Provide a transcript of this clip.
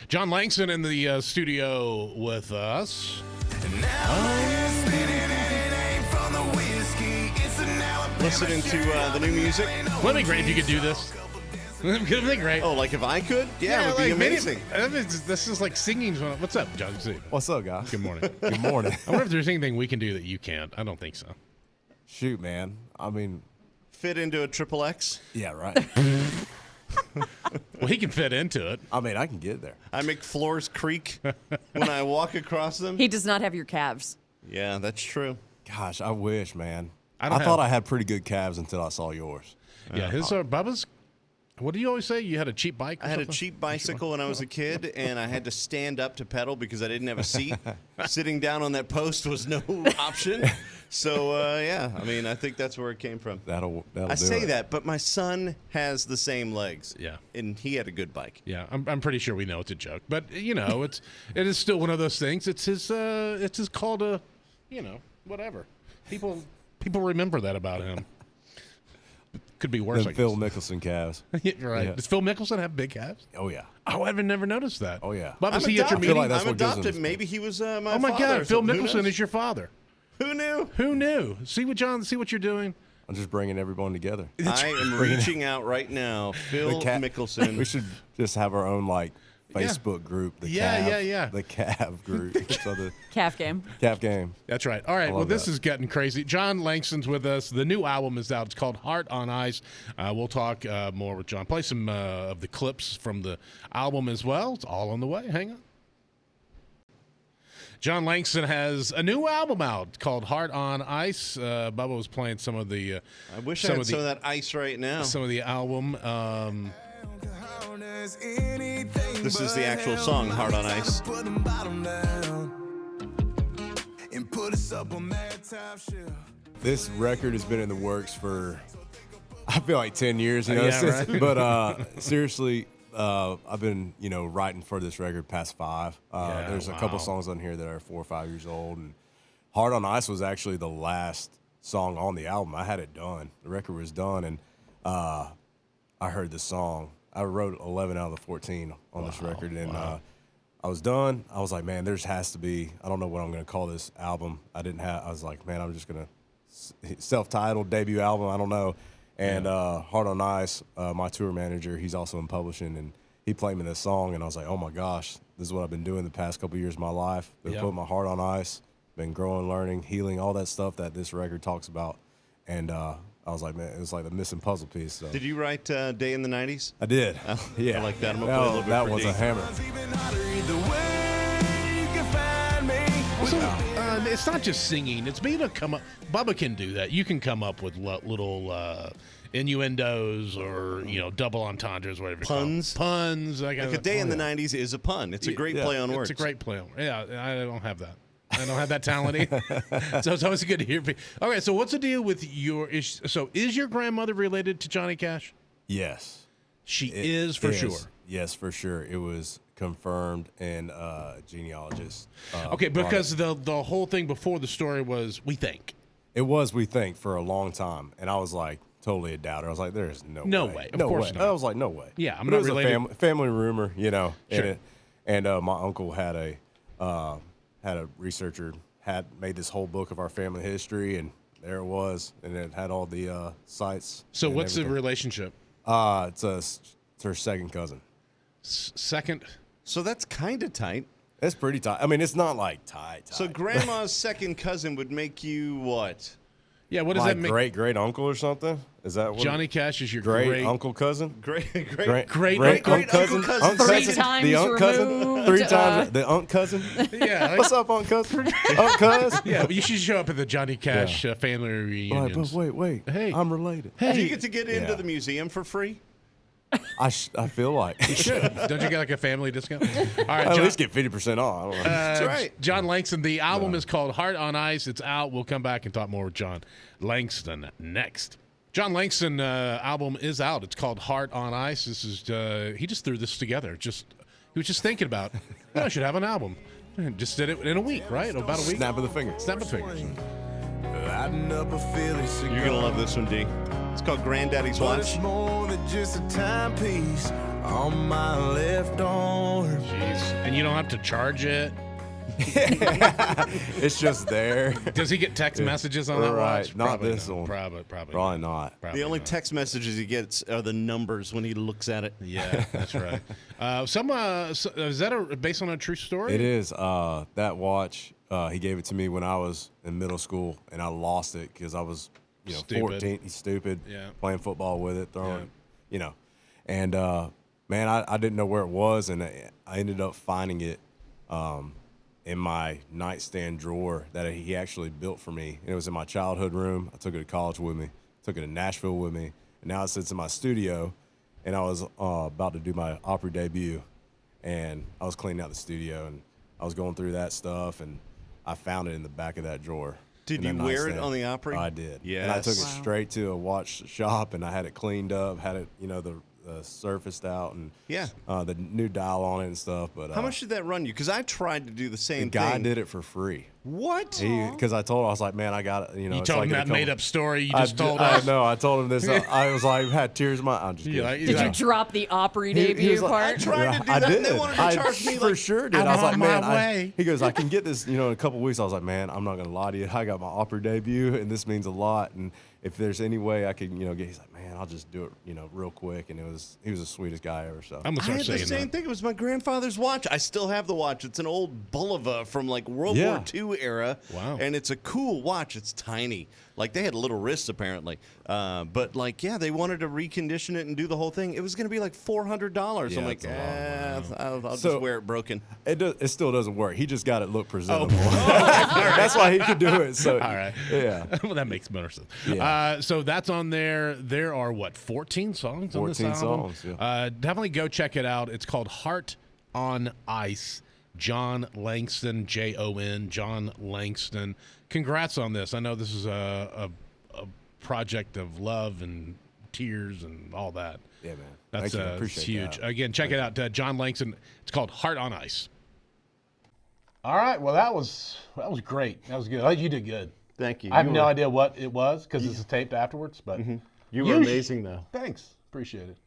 John Langston in the studio with us. Listening to the new music. Wouldn't it be great if you could do this? Wouldn't it be great? Oh, like if I could? Yeah, it would be amazing. This is like singing. What's up, John? What's up, guys? Good morning. Good morning. I wonder if there's anything we can do that you can't. I don't think so. Shoot, man. I mean, Fit into a triple X. yeah, right. Well, he can fit into it. I mean, I can get there. I make floors creak when I walk across them. He does not have your calves. Yeah, that's true. Gosh, I wish, man. I I thought I had pretty good calves until I saw yours. Yeah, his Bubba's. What do you always say? You had a cheap bike? Or I had a something? cheap bicycle when I was a kid, and I had to stand up to pedal because I didn't have a seat. Sitting down on that post was no option. So, yeah, I mean, I think that's where it came from. That'll I do say it. that, but my son has the same legs. Yeah. And he had a good bike. Yeah, I'm pretty sure we know it's a joke, but it is still one of those things. It's his call to, whatever. People remember that about him. Could be worse. Them Phil Mickelson calves. Right. Yeah. Does Phil Mickelson have big calves? Oh, yeah. Oh, I've never noticed that. Oh, yeah. Bubba, I'm see at your adopted. meeting? like that's I'm what gives him adopted. his- Maybe he was my Oh my father God, or Phil something. Who Mickelson knows? is your father. Who knew? Who knew? See what you're doing? I'm just bringing everyone together. I am reaching out right now. Phil Mickelson. We should just have our own, Facebook group. The Yeah. The calf group. So the Calf game. calf game. That's right. All right. Well, love this that. is getting crazy. John Langston's with us. The new album is out. It's called Heart on Ice. We'll talk more with John. Play some of the clips from the album as well. It's all on the way. Hang on. John Langston has a new album out called Heart on Ice. Bubba was playing some of the. I wish I had some of that ice right now. Some of the album. This is the actual song, Heart on Ice. This record has been in the works for, I feel like 10 years, Yeah, since, right. but seriously, I've been, writing for this record past 5. Yeah, There's a wow. couple songs on here that are 4 or 5 years old, and Heart on Ice was actually the last song on the album. I had it done. The record was done, and I heard the song. I wrote 11 out of the 14 on this record, and I was done. I was like, man, there has to be, I don't know what I'm going to call this album. I was like, man, I'm just going to, self-titled debut album, I don't know. And Heart on Ice, my tour manager, he's also in publishing, and he played me this song, and I was like, oh my gosh, this is what I've been doing the past couple years of my life. Been putting my heart on ice, been growing, learning, healing, all that stuff that this record talks about. And I was like, man, it was like the missing puzzle piece. So. Did you write Day in the 90s? I did. Yeah. I like that. I'm gonna play a little bit that for was D. a hammer. So it's not just singing. It's being able to come up. Bubba can do that. You can come up with little innuendos or double entendres, whatever. you call them. Puns? Puns. Like a Day in the 90s is a pun. It's a great play on words. It's a great play on. Yeah, I don't have that. I don't have that talent either. So it's always good to hear. Okay, so what's the deal with your? Is your grandmother related to Johnny Cash? Yes. She is for sure. Yes, for sure. It was confirmed in genealogist. Okay, because the whole thing before the story was we think. It was, we think, for a long time. And I was like, totally a doubter. I was like, there's no way. Of course not. I was like, no way. Yeah, I'm but not it was related. a family rumor, Sure. And my uncle had a researcher had made this whole book of our family history, and there it was, and it had all the sites. So and what's the everything. relationship? It's her second cousin. Second. So that's kind of tight. It's pretty tight. I mean, it's not like tight. So grandma's second cousin would make you what? Yeah, what does my that make? great uncle or something? Is that what? Johnny Cash is your great uncle cousin? Great Great uncle cousin. Three times the uncle cousin, removed, 3 times the uncle cousin. Yeah. What's up, uncle cousin? Uncle cousin. Yeah, but you should show up at the Johnny Cash family reunions. But wait. Hey. I'm related. Do you get to get into Yeah. the museum for free? I feel like You should. Don't you get like a family discount? All right, at John, least get 50% off. I don't know. That's right. John Langston. The album is called Heart on Ice. It's out. We'll come back and talk more with John Langston next. John Langston album is out. It's called Heart on Ice. This is he just threw this together. He was just thinking about, I should have an album. And just did it in a week, right? About a week. Snap of the finger. Snap of the fingers. You're gonna love this one, D. It's called Granddaddy's But Watch. it's more than just a timepiece on my left arm. Jeez. don't have to charge it. It's just there. Does he get text messages on that Right, watch? not Probably this one. Probably not. Probably The only not. text messages he gets are the numbers when he looks at it. Yeah, that's right. Is that based on a true story? It is. That watch, he gave it to me when I was in middle school, and I lost it because I was, Stupid. 14. He's stupid. Yeah. Playing football with it, throwing, Yeah. And man, I didn't know where it was, and I ended up finding it in my nightstand drawer that he actually built for me. And it was in my childhood room. I took it to college with me. Took it to Nashville with me, and now it sits in my studio. And I was about to do my Opry debut, and I was cleaning out the studio, and I was going through that stuff, and I found it in the back of that drawer. Did in you that wear it nightstand. on the Opry? I did. And I took it Yes. straight to a watch shop, and I had it cleaned up, had it, the surfaced out, and Yeah. the new dial on it and stuff. But How much did that run you? Because I tried to do the the same guy thing. did it for free? What? Because I told him, I was like, man, I got it. You it's told like him in a that couple- made-up story you just told I us? know. I told him this. I was like, had tears in my. I'm just kidding. Did you drop the Opry debut was like, part? I tried to do I that, did. and they wanted to I charge me for like sure did. I'm I was like, on man. my way. He goes, I can get this, in a couple weeks. I was like, man, I'm not gonna lie to you. I got my Opry debut, and this means a lot. And if there's any way I could, get, he's like, man, I'll just do it, real quick. And he was the sweetest guy ever. So I'm gonna I start had the saying same that. thing. It was my grandfather's watch. I still have the watch. It's an old Bulova from like World War II era. Wow. And it's a cool watch. It's tiny. Like they had little wrists apparently. But they wanted to recondition it and do the whole thing. It was going to be like $400. Yeah, I'm like, it's a lot. I'll just So- wear it broken. it still doesn't work. He just got it look presentable. That's why he could do it. So All right. yeah. Well, that makes more sense. Yeah. So that's on there. There are, 14 songs on this 14 album? songs, yeah. Definitely go check it out. It's called Heart on Ice. John Langston, Jon, John Langston. Congrats on this. I know this is a project of love and tears and all that. Yeah, man. That's Thank you. I it's appreciate huge. that. Again, check it out. John Langston. It's called Heart on Ice. All right. Well, that was great. That was good. You did good. Thank you. I have You no were- idea what it was because this is taped afterwards. But You were amazing, though. Thanks. Appreciate it.